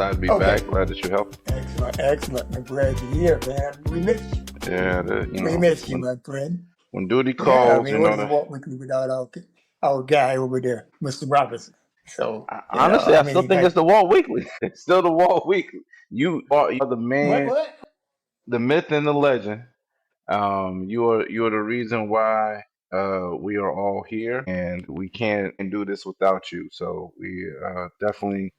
Glad to be Okay. back. Glad that you're healthy. Excellent. I'm glad to hear, man. We missed you. Yeah, We missed you, my friend. when duty Yeah, I calls, mean, what is Walt Weekly without our guy over there, Mr. Robinson? So, honestly, I I still mean, think it's the Walt Weekly. It's still the Walt Weekly. You are the man, what? the myth, and the legend. You are the reason why we are all here, and we can't do this without you. So we definitely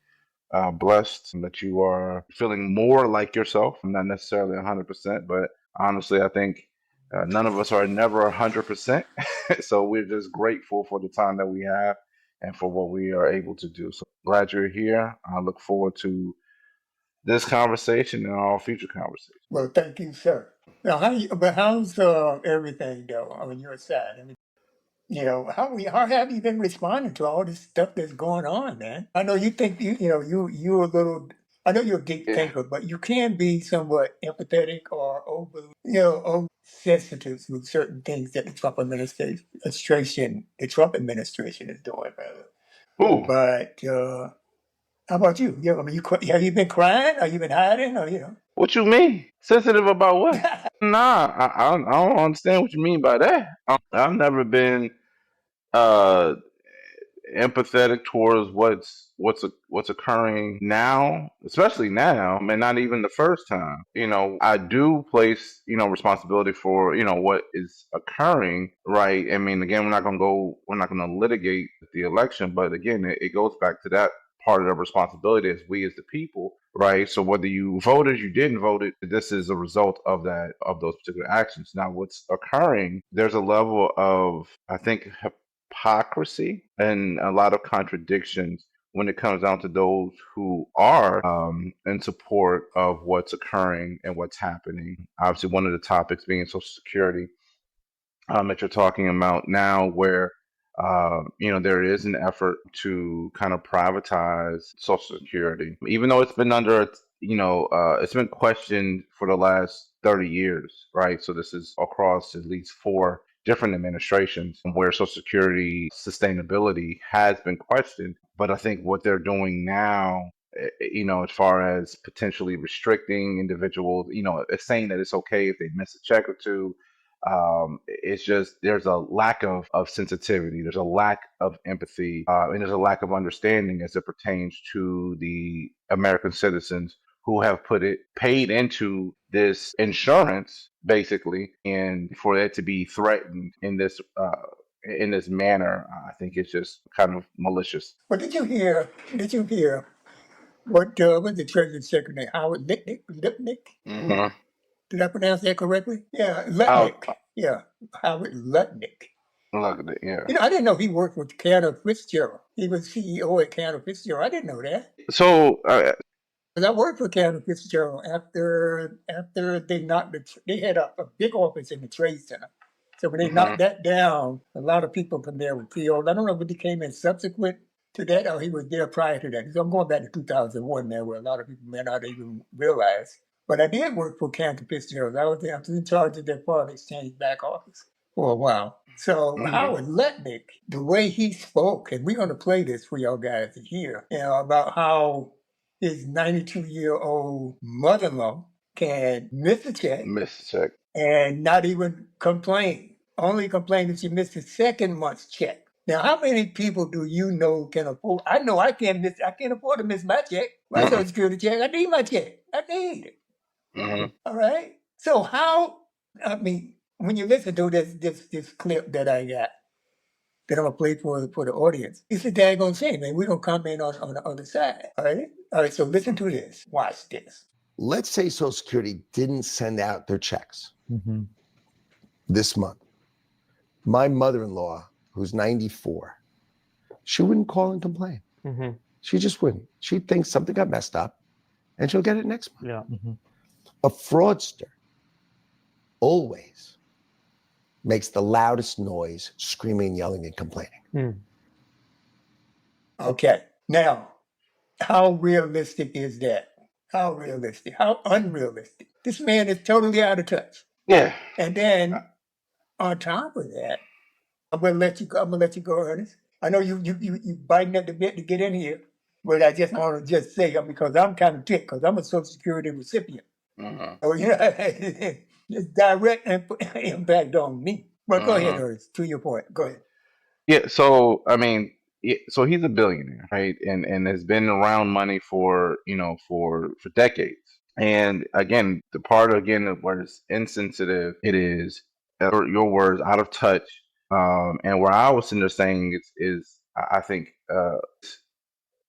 blessed that you are feeling more like yourself. Not necessarily 100%, but honestly, I think none of us are never 100%. So we're just grateful for the time that we have and for what we are able to do. So glad you're here. I look forward to this conversation and all future conversations. Well, thank you, sir. Now, how's everything though on your side? I mean, how have you been responding to all this stuff that's going on, man? I know you think you're a little. I know you're a deep Yeah. thinker, but you can be somewhat empathetic or over sensitive to certain things that the Trump administration is doing, brother. Ooh, But how about you? Have you been crying? Have you been hiding? Or what you mean? Sensitive about what? Nah, I don't understand what you mean by that. I've never been uh empathetic towards what's occurring now, especially now, and not even the first time. I do place responsibility for what is occurring, right? I mean, again, we're not gonna litigate the election, but again, it goes back to that part of the responsibility as we as the people, right? So whether you voted, you didn't vote it, this is a result of those particular actions. Now, what's occurring? There's a level of, I think, hypocrisy and a lot of contradictions when it comes down to those who are in support of what's occurring and what's happening. Obviously, one of the topics being Social Security that you're talking about now, where there is an effort to kind of privatize Social Security, even though it's been it's been questioned for the last 30 years, right? So this is across at least four different administrations where Social Security sustainability has been questioned. But I think what they're doing now, as far as potentially restricting individuals, it's saying that it's okay if they miss a check or two. It's just there's a lack of sensitivity, there's a lack of empathy, and there's a lack of understanding as it pertains to the American citizens who have paid into this insurance basically, and for it to be threatened in this manner, I think it's just kind of malicious. But did you hear? What was the Treasury Secretary Howard Lutnick? Hmm. Did I pronounce that correctly? Yeah, I'll Lutnick. Yeah, Howard Lutnick. look at it. Yeah. I didn't know he worked with Cantor Fitzgerald. He was CEO at Cantor Fitzgerald. I didn't know that. So Because I worked for Cantor Fitzgerald after they had a big office in the Trade Center. So when they knocked mhm. that down, a lot of people from there were PO'd. I don't know if he came in subsequent to that or he was there prior to that. So I'm going back to 2001 now, where a lot of people may not even realize. But I did work for Cantor Fitzgerald. I was in charge of their foreign exchange back office for a while. So Howard Lutnick, the way he spoke, and we're going to play this for y'all guys to hear, about how his 92-year-old mother-in-law can miss a check Missed check. and not even complain. Only complain if she missed the second month's check. Now, how many people do you know can afford? I know I can't afford to miss my check. My Social Security check. I need my check. I need it. Mhm. All right. So when you listen to this clip that I got, that I'm gonna play for the audience, it's a daggone shame, man. We're gonna comment on the other side. All right. All right. So listen to this. Watch this. Let's say Social Security didn't send out their checks this month. My mother-in-law, who's 94, she wouldn't call and complain. She just wouldn't. She'd think something got messed up and she'll get it next month. Yeah. A fraudster always makes the loudest noise, screaming, yelling, and complaining. Okay. Now, how realistic is that? How realistic? How unrealistic? This man is totally out of touch. Yeah. And then on top of that, I'm gonna let you go, Ernest. I know you biting at the bit to get in here. But I just want to just say, because I'm kind of ticked, because I'm a Social Security recipient. So, it's direct impact on me. But go ahead, Ernest, to your point. Go ahead. Yeah, so I mean, so he's a billionaire, right? And has been around money for for decades. And again, the part again of where it's insensitive, it is your words out of touch. And where I was sitting there saying is I think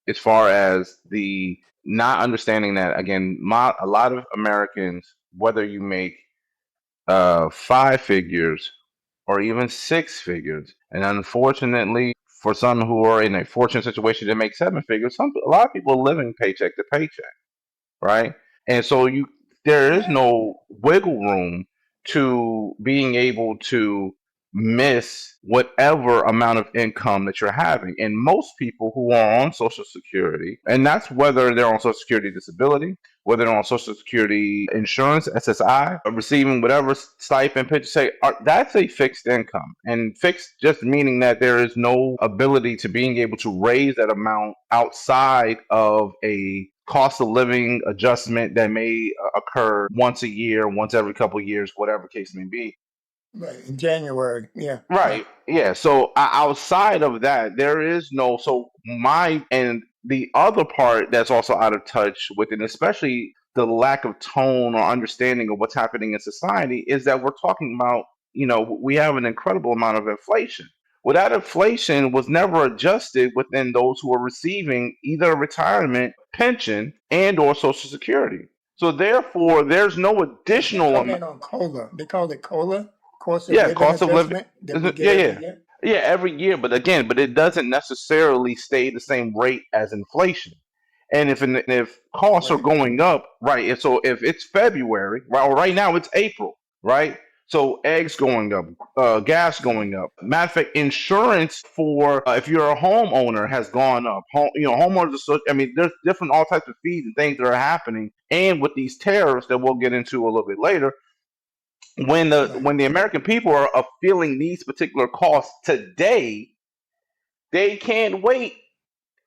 as far as the not understanding that again, a lot of Americans, whether you make five figures or even six figures. And unfortunately, for some who are in a fortunate situation to make seven figures, a lot of people are living paycheck to paycheck, right? And so there is no wiggle room to being able to miss whatever amount of income that you're having. And most people who are on Social Security, and that's whether they're on Social Security disability, whether they're on Social Security insurance, SSI, or receiving whatever stipend, that's a fixed income. And fixed just meaning that there is no ability to being able to raise that amount outside of a cost of living adjustment that may occur once a year, once every couple of years, whatever case may be. Right, in January, yeah. Right. Yeah. So outside of that, there is no. So and the other part that's also out of touch with it, especially the lack of tone or understanding of what's happening in society, is that we're talking about, we have an incredible amount of inflation. Well, that inflation was never adjusted within those who are receiving either a retirement, pension, and or Social Security. So therefore, there's no additional amount on COLA. They call it COLA. Cost of yeah, living cost of living. adjustment that we get Yeah, every yeah, year. yeah, every year. But again, it doesn't necessarily stay the same rate as inflation. And if costs are going up, right? So if it's February, right, or right now it's April, right? So eggs going up, gas going up. Matter of fact, insurance for if you're a homeowner has gone up. Homeowners. There's different all types of fees and things that are happening, and with these tariffs that we'll get into a little bit later, when the American people are feeling these particular costs today, they can't wait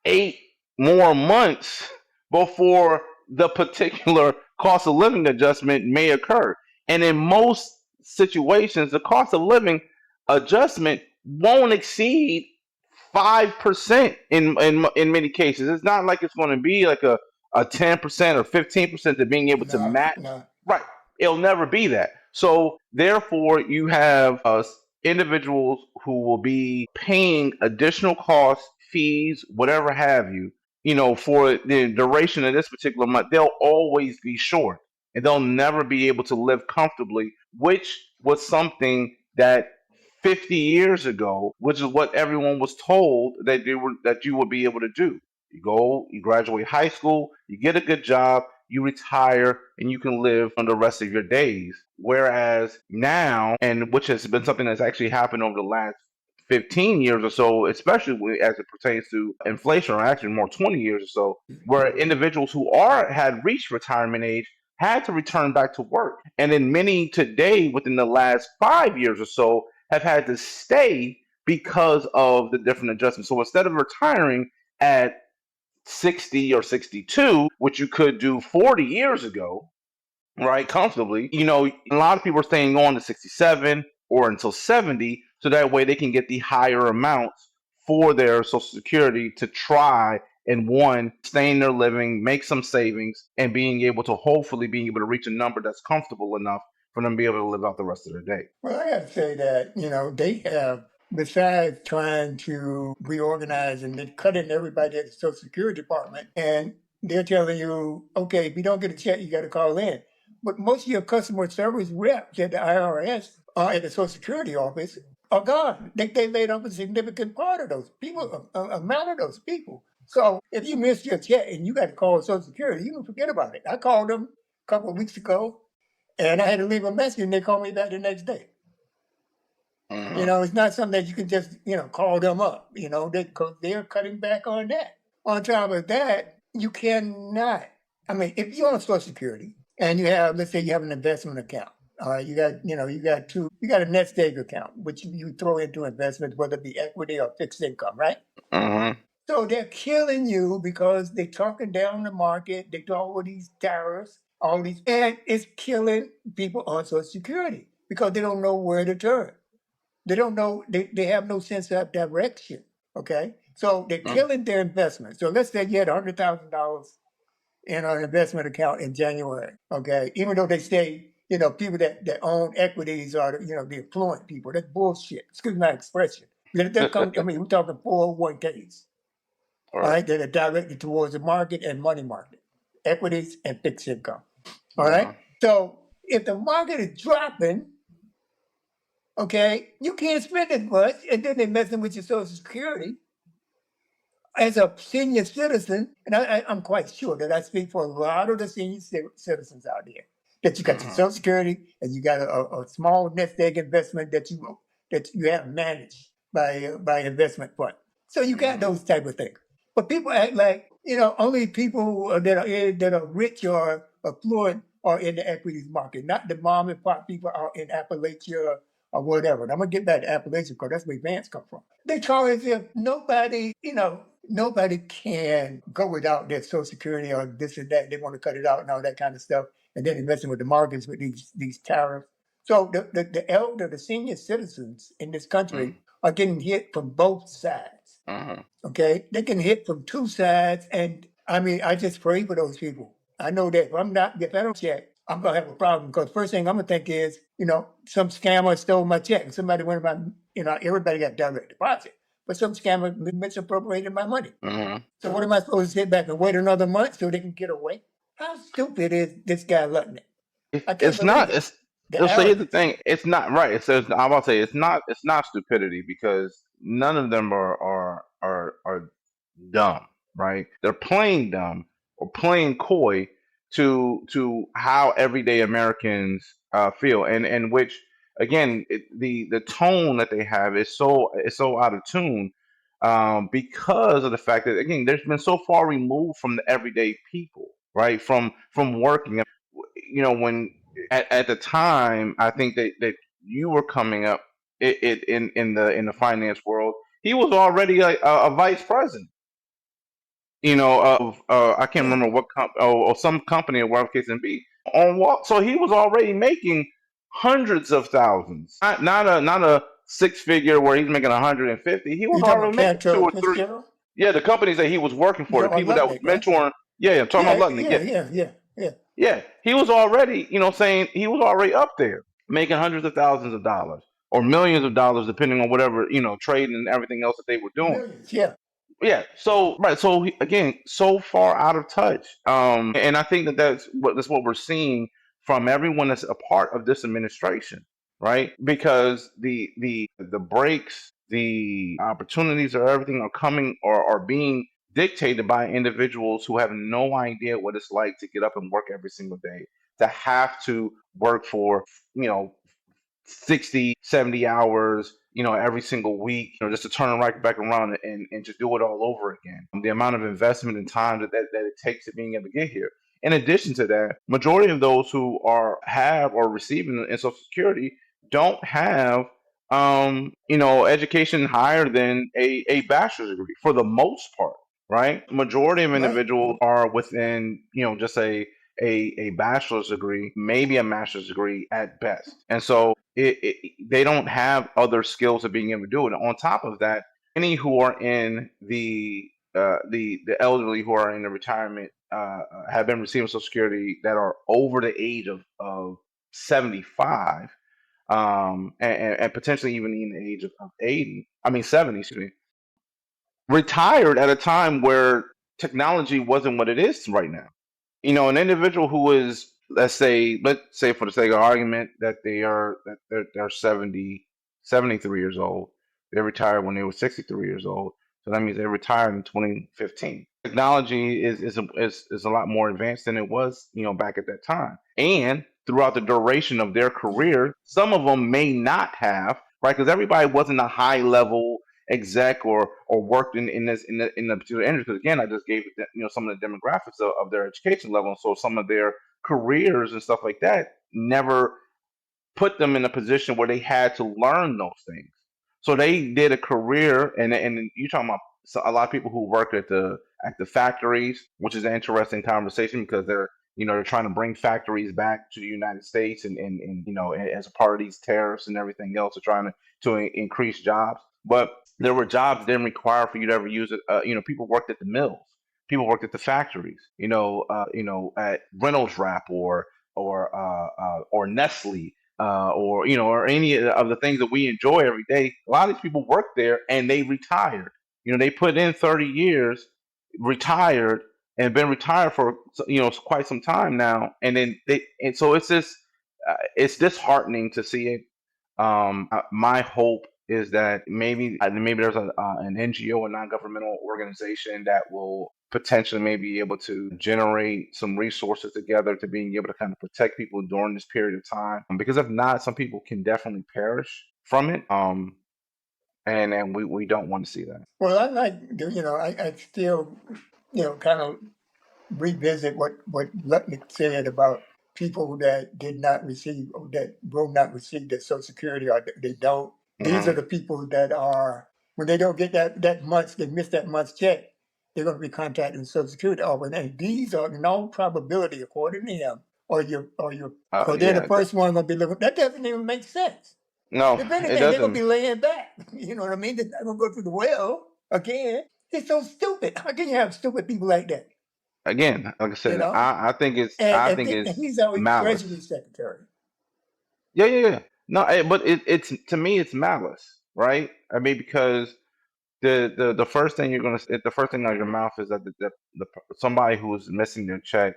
8 more months before the particular cost of living adjustment may occur. And in most situations, the cost of living adjustment won't exceed 5% in many cases. It's not like it's going to be like a 10% or 15% to being able to match. Right. It'll never be that. So therefore, you have individuals who will be paying additional costs, fees, whatever have you, for the duration of this particular month. They'll always be short, and they'll never be able to live comfortably, which was something that 50 years ago, which is what everyone was told that you would be able to do. You graduate high school, you get a good job, you retire, and you can live on the rest of your days. Whereas now, and which has been something that's actually happened over the last 15 years or so, especially as it pertains to inflation, or actually more 20 years or so, where individuals who had reached retirement age had to return back to work. And then many today, within the last 5 years or so, have had to stay because of the different adjustments. So instead of retiring at 60 or 62, which you could do 40 years ago, right, comfortably, a lot of people are staying on to 67 or until 70, so that way they can get the higher amounts for their Social Security to try and stay in their living, make some savings, and being able to reach a number that's comfortable enough for them to be able to live out the rest of their day. Well, I got to say that, they have, besides trying to reorganize and then cutting everybody at the Social Security Department, and they're telling you, okay, if you don't get a check, you got to call in. But most of your customer service reps at the IRS or at the Social Security office are gone. They laid off a significant part of those people, amount of those people. So if you missed your check and you got to call Social Security, you can forget about it. I called them a couple of weeks ago, and I had to leave a message, and they called me back the next day. It's not something that you can just, call them up, because they're cutting back on that. On top of that, you cannot, if you're on Social Security and you have, let's say you have an investment account, you got a nest egg account, which you throw into investments, whether it be equity or fixed income, right? So they're killing you because they're talking down the market. They do all these tariffs, all these, and it's killing people on Social Security because they don't know where to turn. They don't know, they have no sense of direction. Okay. So they're killing their investment. So let's say you had $100,000 in an investment account in January. Okay. Even though they say, people that own equities are, the affluent people. That's bullshit. Excuse my expression. We're talking 401ks. All right, that are directed towards the market and money market, equities and fixed income. All right. So if the market is dropping, okay, you can't spend as much, and then they're messing with your Social Security. As a senior citizen, and I'm quite sure that I speak for a lot of the senior citizens out there, that you got your Social Security and you got a small nest egg investment that you have managed by investment fund. So you got those type of things. But people act like only people that are rich or affluent are in the equities market, not the mom and pop people are in Appalachia or whatever. And I'm gonna get back to Appalachia because that's where Vance come from. They talk as if nobody can go without their Social Security or this and that. They want to cut it out and all that kind of stuff. And then they're messing with the markets with these tariffs. So the senior citizens in this country are getting hit from both sides. Okay, they can hit from two sides, and I mean, I just pray for those people. I know that if I don't check, I'm gonna have a problem because first thing I'm gonna think is, some scammer stole my check. Somebody went about, everybody got direct deposit, but some scammer misappropriated my money. So what am I supposed to sit back and wait another month so they can get away? How stupid is this guy Lutnick? It's not. So here's the thing. It's not right. It says I'm about to say it's not. It's not stupidity because none of them are dumb. Right? They're playing dumb or playing coy to how everyday Americans feel, and which again the tone that they have is so out of tune because of the fact that again there's been so far removed from the everyday people, right? From working, when at the time I think that you were coming up in the finance world, he was already a vice president. Of I can't remember what or some company or whatever case may be on Wall. So he was already making hundreds of thousands, not a six figure where he's making 150. He was already making two or three. Yeah, the companies that he was working for, the people that was mentoring. Yeah, I'm talking about Lutnick. Yeah. He was already, saying he was already up there making hundreds of thousands of dollars or millions of dollars, depending on whatever trading and everything else that they were doing. Millions, yeah. Yeah. So right. So again, so far out of touch. And I think that's what we're seeing from everyone that's a part of this administration, right? Because the breaks, the opportunities, or everything are coming or are being dictated by individuals who have no idea what it's like to get up and work every single day, to have to work for, 60, 70 hours, every single week, just to turn right back around and to do it all over again. The amount of investment and time that it takes to being able to get here. In addition to that, majority of those who have or receiving in Social Security don't have education higher than a bachelor's degree for the most part, right? Majority of individuals are within, just a bachelor's degree, maybe a master's degree at best. And so they don't have other skills of being able to do it. On top of that, any who are in the elderly who are in the retirement have been receiving Social Security that are over the age of 75, and potentially even in the age of 70, excuse me, retired at a time where technology wasn't what it is right now. An individual who is, let's say for the sake of argument that they're 70, 73 years old. They retired when they were 63 years old. So that means they retired in 2015. Technology is a lot more advanced than it was, back at that time. And throughout the duration of their career, some of them may not have, right? Because everybody wasn't a high level exec or worked in the particular industry. Because again, I just gave some of the demographics of their education level, and so some of their careers and stuff like that never put them in a position where they had to learn those things. So they did a career, and you're talking about so a lot of people who work at the factories, which is an interesting conversation because they're trying to bring factories back to the United States, and as a part of these tariffs and everything else, they're trying to increase jobs. But there were jobs that didn't require for you to ever use it. People worked at the mills, people worked at the factories, at Reynolds Wrap or Nestle, or any of the things that we enjoy every day. A lot of these people work there and they retired. They put in 30 years, retired, and been retired for quite some time now. And then so it's disheartening to see it. My hope is that maybe there's an NGO, a non-governmental organization that will potentially maybe able to generate some resources together to being able to kind of protect people during this period of time. Because if not, some people can definitely perish from it. And we don't want to see that. Well, I like, I still, kind of revisit what Lutnick said about people that did not receive, or that will not receive their Social Security, or they don't. These are the people that are, when they don't get that month, they miss that month's check, they're going to be contacting Social Security. And these are, in all probability, according to him, or they're the first one going to be living. That doesn't even make sense. No, If it anything, they're going to doesn't. be laying back. You know what I mean? They're not going to go through the well again. It's so stupid. How can you have stupid people like that? Again, like I said, I think it's And he's always malice. Treasury Secretary. Yeah. No, but it's to me it's malice, right? I mean, because the first thing the first thing out of your mouth is that the somebody who is missing their check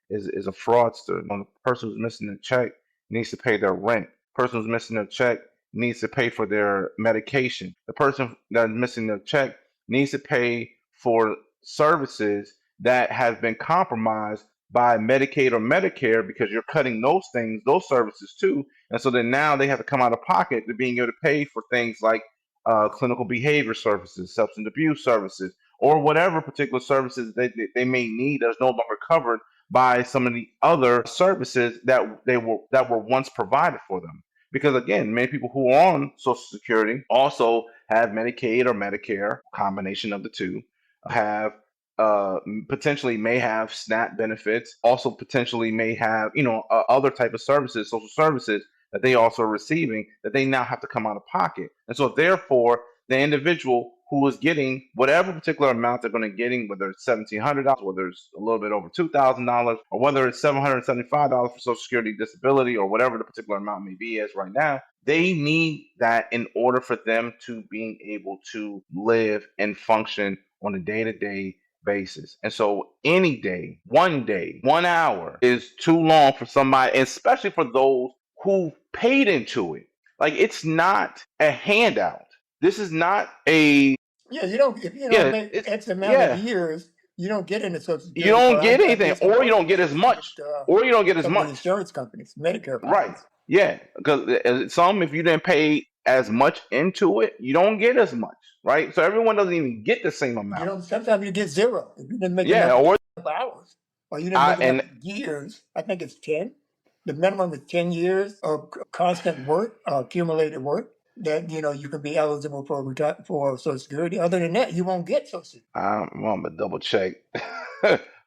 is a fraudster. The person who's missing their check needs to pay their rent. The person who's missing their check needs to pay for their medication. The person that's missing their check needs to pay for services that have been compromised by Medicaid or Medicare, because you're cutting those services too. And so then now they have to come out of pocket to being able to pay for things like clinical behavior services, substance abuse services, or whatever particular services they may need that's no longer covered by some of the other services that were once provided for them. Because again, many people who are on Social Security also have Medicaid or Medicare, combination of the two, have potentially may have SNAP benefits, also potentially may have other type of services, social services that they also are receiving that they now have to come out of pocket. And so therefore, the individual who is getting whatever particular amount they're going to getting, whether it's $1,700, whether it's a little bit over $2,000, or whether it's $775 for Social Security disability, or whatever the particular amount may be as right now, they need that in order for them to being able to live and function on a day-to-day basis. And so any day, 1 hour is too long for somebody, especially for those who paid into it. Like, it's not a handout. This is not a if you don't make X amount of years, you don't get into Social Security. You don't get anything, or you don't get as much, or you don't get as much. Insurance companies, Medicare companies. Right. Yeah, because if you didn't pay as much into it, you don't get as much, right? So everyone doesn't even get the same amount. Sometimes you get zero if you didn't make enough hours, or you didn't make enough years. I think it's 10. The minimum is 10 years of constant work, accumulated work, that you can be eligible for Social Security. Other than that, you won't get Social Security. I'm gonna double check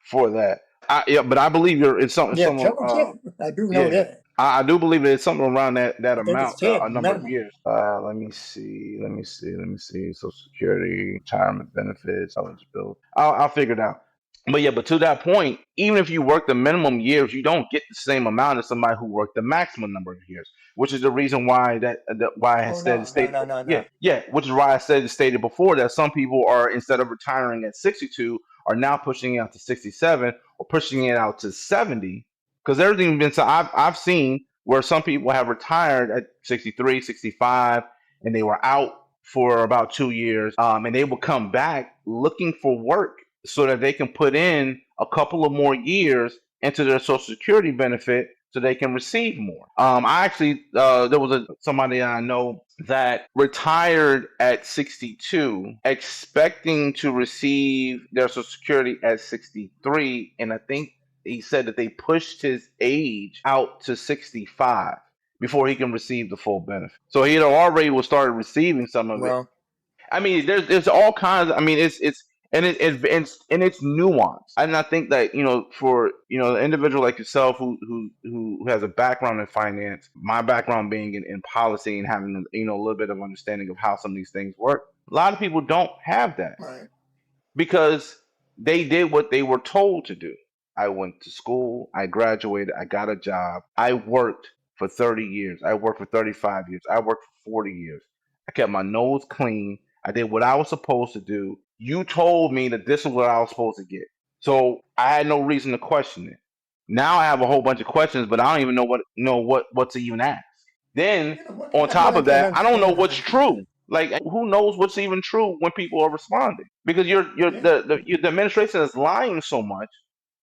for that. But I believe it's something. Yeah, double check. I do know that. I do believe it's something around that amount, a number minimum. of years. Let me see. Social Security, retirement benefits, eligibility. I'll figure it out. But to that point, even if you work the minimum years, you don't get the same amount as somebody who worked the maximum number of years, which is the reason why which is why I stated before that some people are, instead of retiring at 62, are now pushing it out to 67 or pushing it out to 70. Because everything's been, so I've seen where some people have retired at 63, 65, and they were out for about 2 years, and they will come back looking for work so that they can put in a couple of more years into their Social Security benefit so they can receive more. I actually, there was somebody I know that retired at 62, expecting to receive their Social Security at 63, and I think he said that they pushed his age out to 65 before he can receive the full benefit. So he had already started receiving some of it. I mean, there's all kinds. I mean, it's nuance. And I think that for an individual like yourself who has a background in finance, my background being in policy and having a little bit of understanding of how some of these things work. A lot of people don't have that Right. because they did what they were told to do. I went to school, I graduated, I got a job, I worked for 30 years, I worked for 35 years, I worked for 40 years. I kept my nose clean, I did what I was supposed to do. You told me that this is what I was supposed to get. So I had no reason to question it. Now I have a whole bunch of questions, but I don't even know what to even ask. Then on top What I of can't that, I don't know understand what's is, true. Like who knows what's even true when people are responding? Because yeah, the administration is lying so much.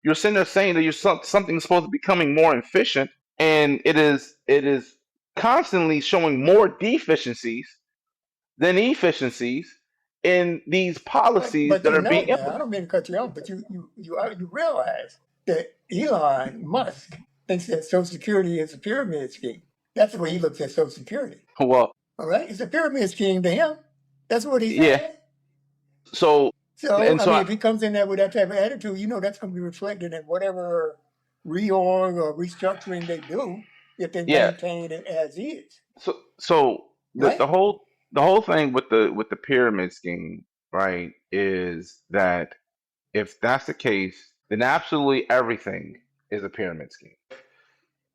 You're sitting there saying that something's supposed to be becoming more efficient, and it is constantly showing more deficiencies than efficiencies in these policies but that you are being know now, I implemented. don't mean to cut you off, but you realize that Elon Musk thinks that Social Security is a pyramid scheme. That's the way he looks at Social Security. Well, All right, it's a pyramid scheme to him. That's what he yeah. said. So So and I so, mean, if he comes in there with that type of attitude, that's going to be reflected in whatever reorg or restructuring they do if they yeah. maintain it as is. So the Right? the whole the whole thing with the pyramid scheme, right, is that if that's the case, then absolutely everything is a pyramid scheme.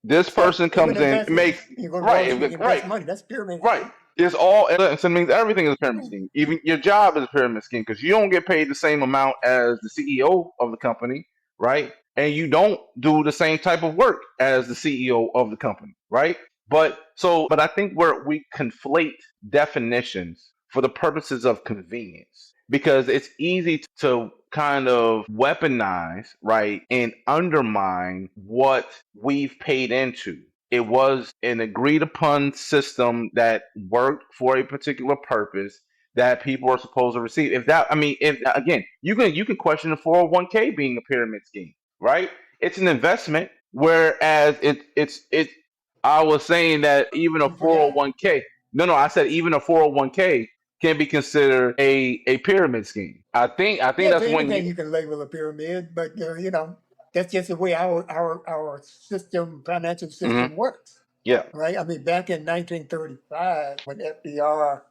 This Sure. person Even comes in, investments. makes You go to Wall right, Street, right, invest money. That's pyramid right. scheme. It's all so it means everything is a pyramid scheme. Even your job is a pyramid scheme because you don't get paid the same amount as the CEO of the company, right? And you don't do the same type of work as the CEO of the company, right? But I think where we conflate definitions for the purposes of convenience because it's easy to kind of weaponize, right, and undermine what we've paid into. It was an agreed upon system that worked for a particular purpose that people are supposed to receive. If that, I mean, if again, you can question the 401k being a pyramid scheme, right? It's an investment, whereas it's. I was saying that even a You forgot? 401k. No, I said even a 401k can be considered a pyramid scheme. I think Yeah, so that's when you. anything you can label a pyramid, but that's just the way our system, financial Mhm. system works. Yeah. Right? I mean, back in 1935, when FDR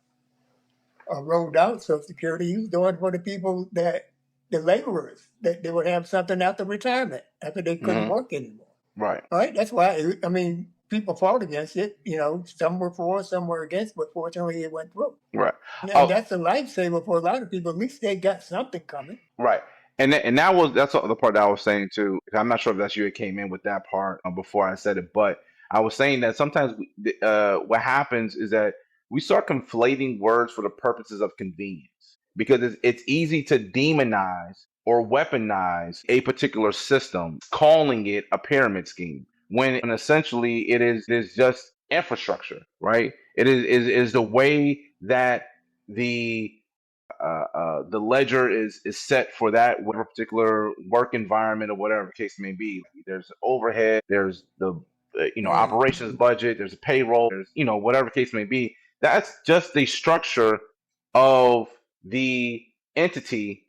rolled out Social Security, he was doing it for the people the laborers, that they would have something after retirement, after they couldn't Hmm. work anymore. Right. All right, that's why I mean people fought against it. Some were for, some were against, but fortunately it went through. Right. And Oh, that's a lifesaver for a lot of people. At least they got something coming. right. And that's the part that I was saying too. I'm not sure if that's you that came in with that part before I said it, but I was saying that sometimes what happens is that we start conflating words for the purposes of convenience because it's easy to demonize or weaponize a particular system, calling it a pyramid scheme when essentially it is just infrastructure, right? It is the way that the the ledger is set for that whatever particular work environment or whatever the case may be. There's overhead, there's the Right. operations budget, there's a payroll, there's whatever the case may be. That's just the structure of the entity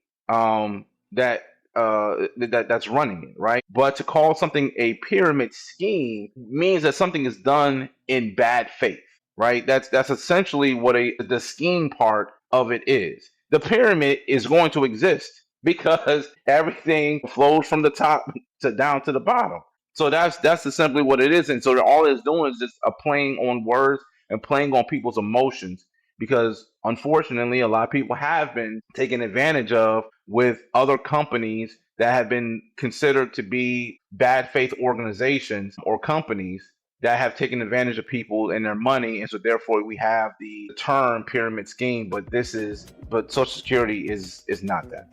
that's running it, right? But to call something a pyramid scheme means that something is done in bad faith, right? That's essentially what the scheme part of it is. The pyramid is going to exist because everything flows from the top to down to the bottom. So that's simply what it is. And so all it's doing is just a playing on words and playing on people's emotions because unfortunately a lot of people have been taken advantage of with other companies that have been considered to be bad faith organizations or companies that have taken advantage of people and their money, and so therefore we have the term pyramid scheme. But Social Security is not that.